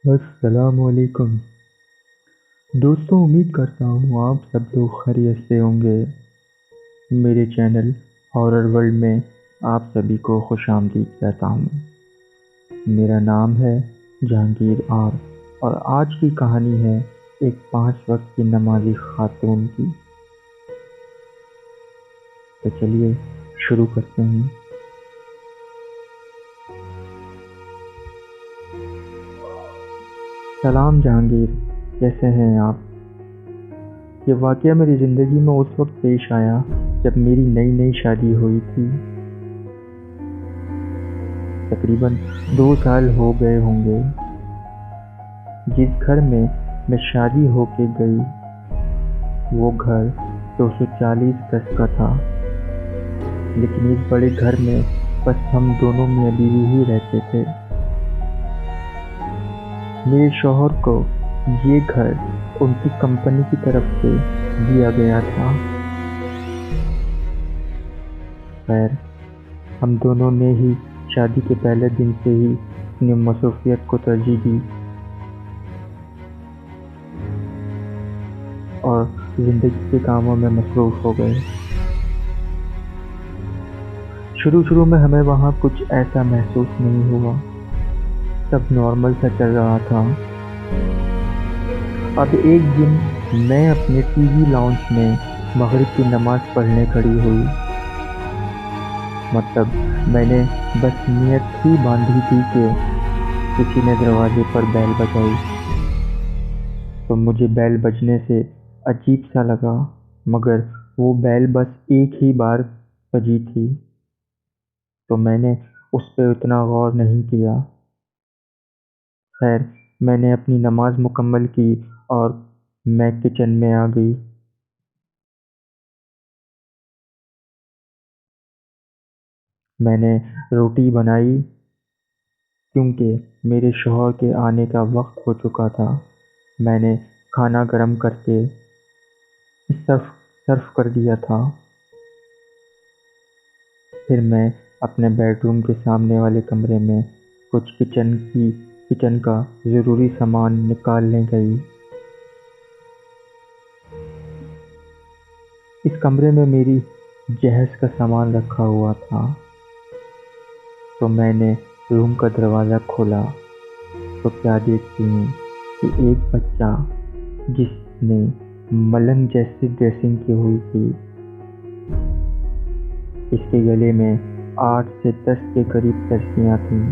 السلام علیکم دوستوں، امید کرتا ہوں آپ سب لوگ خیریت سے ہوں گے۔ میرے چینل ہارر ورلڈ میں آپ سبھی کو خوش آمدید کہتا ہوں۔ میرا نام ہے جہانگیر اور آج کی کہانی ہے ایک 5 وقت کی نمازی خاتون کی۔ تو چلیے شروع کرتے ہیں۔ سلام جہانگیر، کیسے ہیں آپ؟ یہ واقعہ میری زندگی میں اس وقت پیش آیا جب میری نئی شادی ہوئی تھی۔ تقریباً 2 سال ہو گئے ہوں گے۔ جس گھر میں شادی ہو کے گئی وہ گھر 240 گز کا تھا، لیکن اس بڑے گھر میں بس ہم دونوں میاں بیوی ہی رہتے تھے۔ میرے شوہر کو یہ گھر ان کی کمپنی کی طرف سے دیا گیا تھا۔ خیر، ہم دونوں نے ہی شادی کے پہلے دن سے ہی اپنی مصروفیت کو ترجیح دی اور زندگی کے کاموں میں مصروف ہو گئے۔ شروع میں ہمیں وہاں کچھ ایسا محسوس نہیں ہوا، سب نارمل سا چل رہا تھا۔ اب ایک دن میں اپنے ٹی وی لاؤنج میں مغرب کی نماز پڑھنے کھڑی ہوئی۔ مطلب میں نے بس نیت ہی باندھی تھی کہ کسی نے دروازے پر بیل بجائی، تو مجھے بیل بجنے سے عجیب سا لگا، مگر وہ بیل بس ایک ہی بار بجی تھی، تو میں نے اس پہ اتنا غور نہیں کیا۔ خیر، میں نے اپنی نماز مکمل کی اور میں کچن میں آ گئی۔ میں نے روٹی بنائی کیونکہ میرے شوہر کے آنے کا وقت ہو چکا تھا۔ میں نے کھانا گرم کر کے سرو کر دیا تھا۔ پھر میں اپنے بیڈ روم کے سامنے والے کمرے میں کچھ کچن کا ضروری سامان نکالنے گئی۔ اس کمرے میں میری جہیز کا سامان رکھا ہوا تھا، تو میں نے روم کا دروازہ کھولا تو کیا دیکھتی ہوں کہ ایک بچہ جس نے ملنگ جیسی ڈریسنگ کی ہوئی تھی، اس کے گلے میں 8 سے 10 کے قریب رسیاں تھیں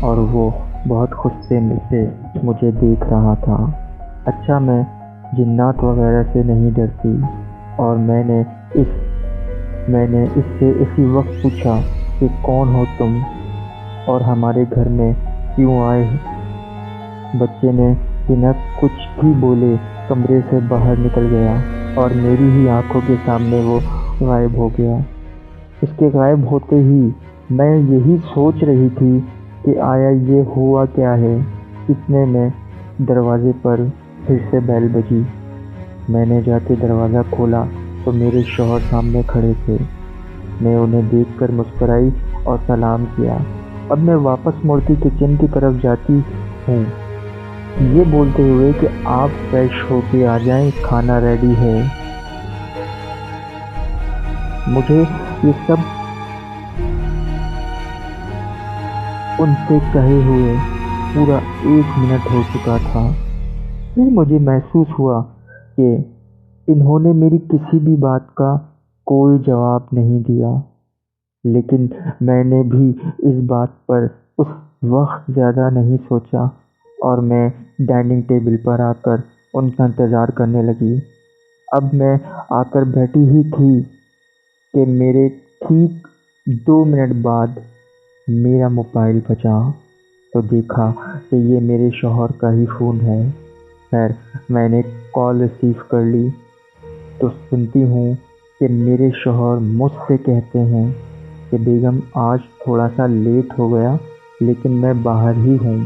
اور وہ بہت غصے میں سے مجھے دیکھ رہا تھا۔ اچھا، میں جنات وغیرہ سے نہیں ڈرتی، اور میں نے اس سے اسی وقت پوچھا کہ کون ہو تم اور ہمارے گھر میں کیوں آئے؟ بچے نے بنا کچھ بھی بولے کمرے سے باہر نکل گیا اور میری ہی آنکھوں کے سامنے وہ غائب ہو گیا۔ اس کے غائب ہوتے ہی میں یہی سوچ رہی تھی کہ آیا یہ ہوا کیا ہے۔ اتنے میں دروازے پر پھر سے بیل بجی۔ میں نے جا کے دروازہ کھولا تو میرے شوہر سامنے کھڑے تھے۔ میں انہیں دیکھ کر مسکرائی اور سلام کیا۔ اب میں واپس مڑ کے کچن کی طرف جاتی ہوں، یہ بولتے ہوئے کہ آپ فریش ہو کے آ جائیں، کھانا ریڈی ہے۔ مجھے یہ سب ان سے کہے ہوئے پورا 1 منٹ ہو چکا تھا۔ پھر مجھے محسوس ہوا کہ انہوں نے میری کسی بھی بات کا کوئی جواب نہیں دیا، لیکن میں نے بھی اس بات پر اس وقت زیادہ نہیں سوچا اور میں ڈائننگ ٹیبل پر آ کر ان کا انتظار کرنے لگی۔ اب میں آ کر بیٹھی ہی تھی کہ میرے ٹھیک 2 منٹ بعد میرا موبائل بجا، تو دیکھا کہ یہ میرے شوہر کا ہی فون ہے۔ خیر، میں نے کال ریسیو کر لی تو سنتی ہوں کہ میرے شوہر مجھ سے کہتے ہیں کہ بیگم آج تھوڑا سا لیٹ ہو گیا، لیکن میں باہر ہی ہوں،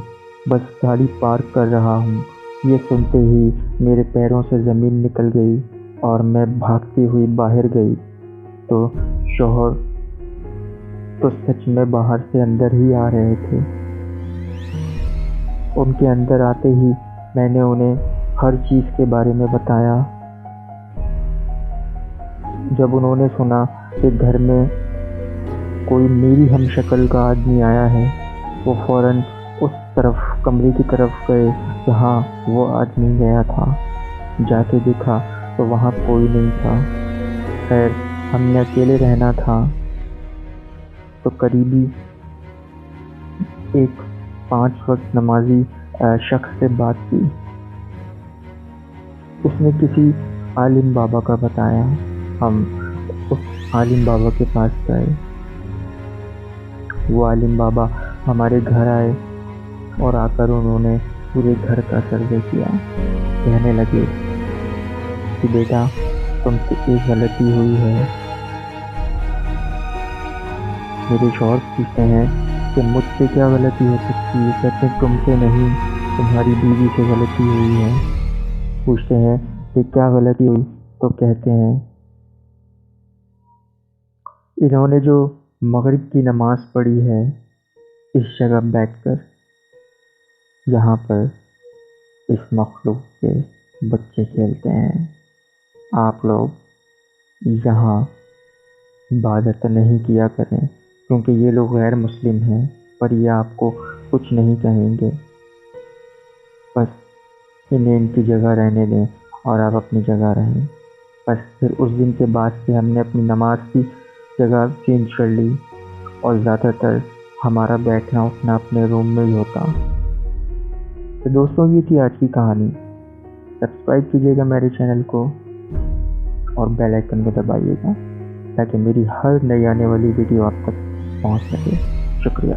بس گاڑی پارک کر رہا ہوں۔ یہ سنتے ہی میرے پیروں سے زمین نکل گئی اور میں بھاگتی ہوئی باہر گئی تو شوہر تو سچ میں باہر سے اندر ہی آ رہے تھے۔ ان کے اندر آتے ہی میں نے انہیں ہر چیز کے بارے میں بتایا۔ جب انہوں نے سنا کہ گھر میں کوئی میری ہم شکل کا آدمی آیا ہے، وہ فوراً اس طرف کمرے کی طرف گئے جہاں وہ آدمی گیا تھا۔ جا کے دیکھا تو وہاں کوئی نہیں تھا۔ خیر، ہم نے اکیلے رہنا تھا تو قریبی ایک 5 وقت نمازی شخص سے بات کی۔ اس نے کسی عالم بابا کا بتایا۔ ہم اس عالم بابا کے پاس گئے۔ وہ عالم بابا ہمارے گھر آئے اور آ کر انہوں نے پورے گھر کا سروے کیا۔ کہنے لگے کہ بیٹا، تم سے ایک غلطی ہوئی ہے۔ میرے شوہر پوچھتے ہیں کہ مجھ سے کیا غلطی ہو سکتی ہے؟ کہتے ہیں تم سے نہیں، تمہاری بیوی سے غلطی ہوئی ہے۔ پوچھتے ہیں کہ کیا غلطی ہوئی؟ تو کہتے ہیں انہوں نے جو مغرب کی نماز پڑھی ہے اس جگہ بیٹھ کر، یہاں پر اس مخلوق کے بچے کھیلتے ہیں، آپ لوگ یہاں عبادت نہیں کیا کریں، کیونکہ یہ لوگ غیر مسلم ہیں، پر یہ آپ کو کچھ نہیں کہیں گے، بس انہیں ان کی جگہ رہنے دیں اور آپ اپنی جگہ رہیں۔ بس پھر اس دن کے بعد سے ہم نے اپنی نماز کی جگہ چینج کر لی اور زیادہ تر ہمارا بیٹھنا اٹھنا اپنے روم میں ہی ہوتا۔ تو دوستوں، یہ تھی آج کی کہانی۔ سبسکرائب کیجیے گا میرے چینل کو اور بیل آئکن کو دبائیے گا تاکہ میری ہر نئی آنے والی ویڈیو آپ تک پہنچ سکے۔ شکریہ۔